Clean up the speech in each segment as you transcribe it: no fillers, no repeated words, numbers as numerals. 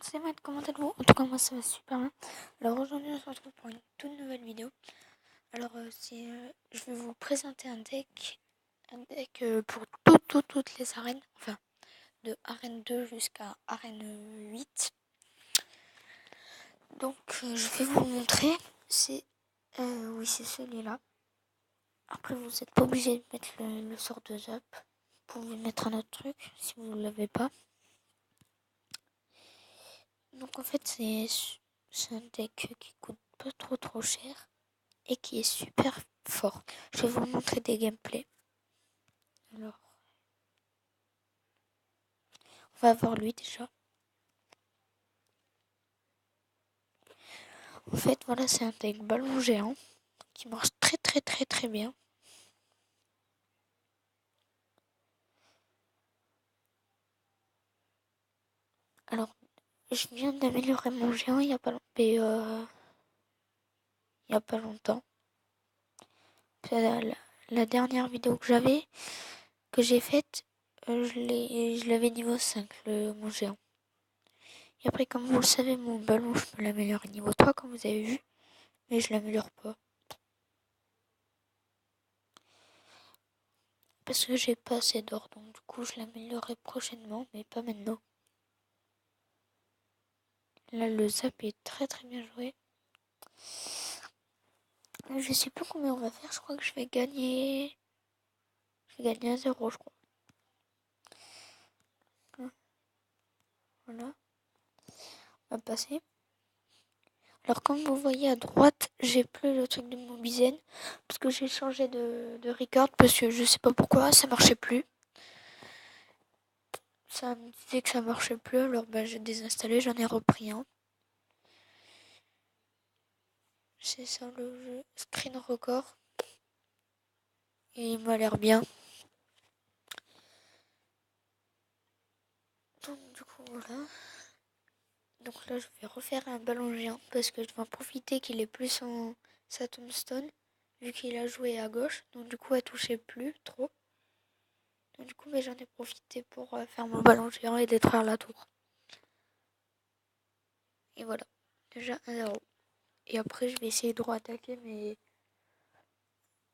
C'est Matt, comment allez-vous? En tout cas, moi ça va super bien. Alors aujourd'hui, on se retrouve pour une toute nouvelle vidéo. Alors, je vais vous présenter un deck pour toutes les arènes, enfin de arène 2 jusqu'à arène 8. Donc, je vais vous le montrer. Oui, c'est celui-là. Après, vous n'êtes pas obligé de mettre le sort de Zap. Vous pouvez mettre un autre truc si vous ne l'avez pas. Donc, en fait, c'est un deck qui coûte pas trop cher et qui est super fort. Je vais vous montrer des gameplays. Alors, on va voir lui déjà. En fait, voilà, c'est un deck ballon géant qui marche très bien. Alors, je viens d'améliorer mon géant il y a pas longtemps. La dernière vidéo que j'ai faite, je l'avais niveau 5, mon géant. Et après, comme vous le savez, mon ballon, je peux l'améliorer niveau 3, comme vous avez vu. Mais je l'améliore pas. Parce que j'ai pas assez d'or, donc du coup, je l'améliorerai prochainement, mais pas maintenant. Là, le zap est très bien joué. Je sais plus combien on va faire, je crois que je vais gagner 1-0, je crois. Voilà. On va passer. Alors, comme vous voyez à droite, j'ai plus le truc de mon Mobizen. Parce que j'ai changé de record. Parce que je sais pas pourquoi, ça marchait plus. Ça me disait que ça marchait plus. Alors, j'ai désinstallé, j'en ai repris un. C'est ça le jeu. Screen record. Et il m'a l'air bien. Donc, du coup, voilà. Donc là, je vais refaire un ballon géant parce que je vais en profiter qu'il est plus en sa tombstone vu qu'il a joué à gauche. Donc du coup, elle touchait plus trop. Donc du coup, j'en ai profité pour faire mon ballon géant et détruire la tour. Et voilà, déjà 1-0. Et après, je vais essayer de re-attaquer, mais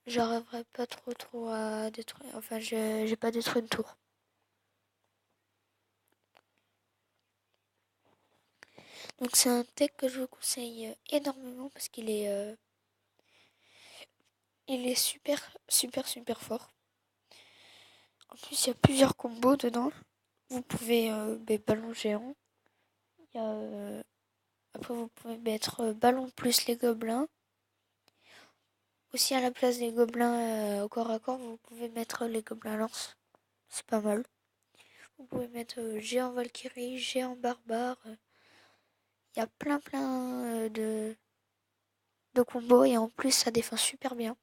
j'arriverai pas trop à détruire. Enfin, j'ai pas détruit une tour. Donc c'est un deck que je vous conseille énormément parce il est super fort. En plus, il y a plusieurs combos dedans. Vous pouvez ballon géant. Après, vous pouvez mettre ballon plus les gobelins. Aussi, à la place des gobelins au corps à corps, vous pouvez mettre les gobelins lance. C'est pas mal. Vous pouvez mettre géant Valkyrie, géant barbare. Il y a plein de combos et en plus, ça défend super bien.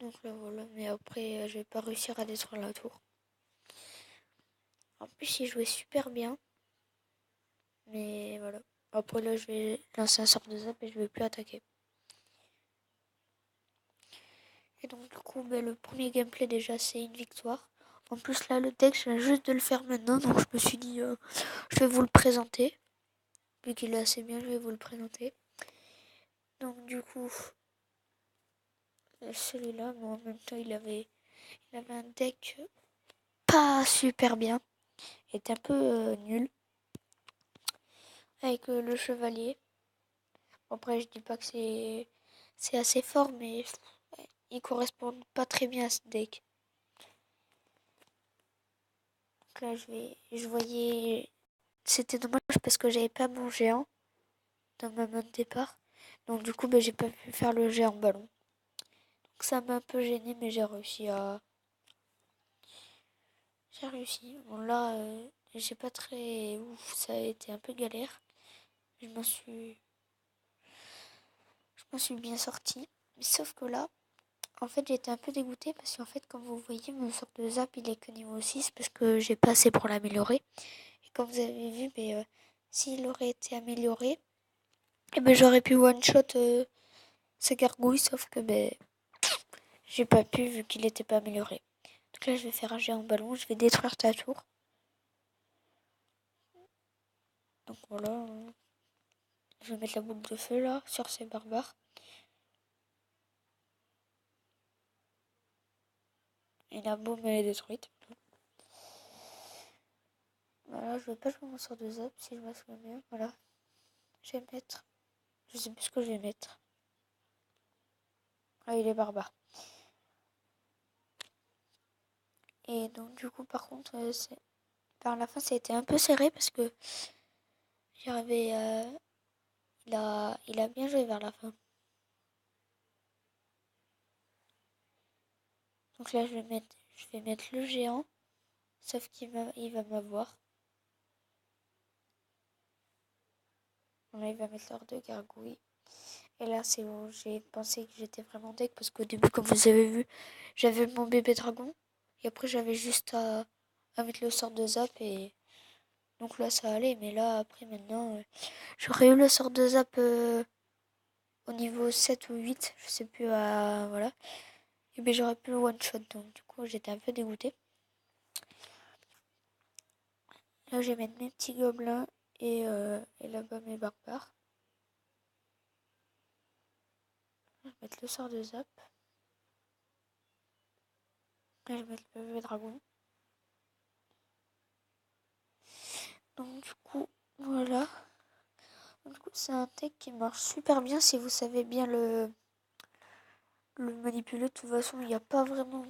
Donc là, voilà. Mais après, je vais pas réussir à détruire la tour. En plus, il jouait super bien. Mais voilà. Après là, je vais lancer un sort de zap et je vais plus attaquer. Et donc du coup, le premier gameplay déjà, c'est une victoire. En plus là, le deck, je viens juste de le faire maintenant, donc je me suis dit, je vais vous le présenter. Vu qu'il est assez bien, je vais vous le présenter. Donc du coup, celui-là, mais en même temps, il avait un deck pas super bien. Il était un peu nul. Avec le chevalier. Après, je dis pas que c'est assez fort, mais il correspond pas très bien à ce deck. Donc là, je voyais. C'était dommage parce que j'avais pas mon géant dans ma main de départ. Donc du coup, j'ai pas pu faire le géant ballon. Donc ça m'a un peu gêné, mais j'ai réussi à. J'ai réussi. Bon là, j'ai pas très ouf, ça a été un peu galère. Je m'en suis bien sortie. Mais sauf que là, en fait, j'étais un peu dégoûtée parce qu'en fait, comme vous voyez, mon sort de zap, il est que niveau 6 parce que j'ai pas assez pour l'améliorer. Et comme vous avez vu, s'il aurait été amélioré, j'aurais pu one-shot sa gargouille, sauf que j'ai pas pu vu qu'il était pas amélioré. Donc là, je vais faire un géant ballon, je vais détruire ta tour. Donc voilà, je vais mettre la boule de feu là sur ces barbares. Et la bombe elle est détruite. Voilà, je vais pas jouer mon sort de zap si je me souviens bien. Voilà, je vais mettre. Je sais plus ce que je vais mettre. Ah, il est barbare. Et donc du coup par contre, par la fin ça a été un peu serré parce que j'avais. Il a bien joué vers la fin. Donc là je vais mettre le géant. Sauf il va m'avoir. Là il va mettre l'heure de gargouille. Et là c'est bon, j'ai pensé que j'étais vraiment deck parce qu'au début comme vous avez vu, j'avais mon bébé dragon. Et après j'avais juste à mettre le sort de zap et donc là ça allait. Mais là après maintenant, j'aurais eu le sort de zap au niveau 7 ou 8, je sais plus, voilà. Et bien j'aurais pu le one shot donc du coup j'étais un peu dégoûtée. Là je vais mettre mes petits gobelins et là-bas mes barbares. Je vais mettre le sort de zap. Là je vais mettre le bébé dragon. Donc du coup voilà. Du coup c'est un deck qui marche super bien si vous savez bien le manipuler. De toute façon il n'y a pas vraiment.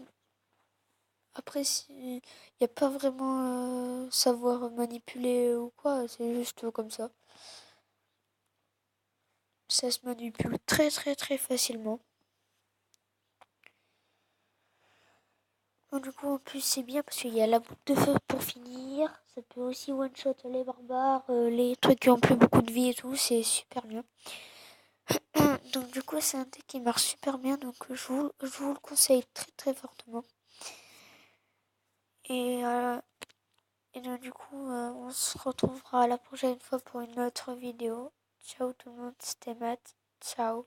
Après il n'y a pas vraiment savoir manipuler ou quoi. C'est juste comme ça. Ça se manipule très très très facilement. Donc, du coup en plus c'est bien parce qu'il y a la boule de feu pour finir. Ça peut aussi one shot les barbares, les trucs qui ont plus beaucoup de vie et tout. C'est super bien. Donc du coup c'est un deck qui marche super bien. Donc je vous le conseille très très fortement. Et, euh, et donc du coup on se retrouvera la prochaine fois pour une autre vidéo. Ciao tout le monde, c'était Matt. Ciao.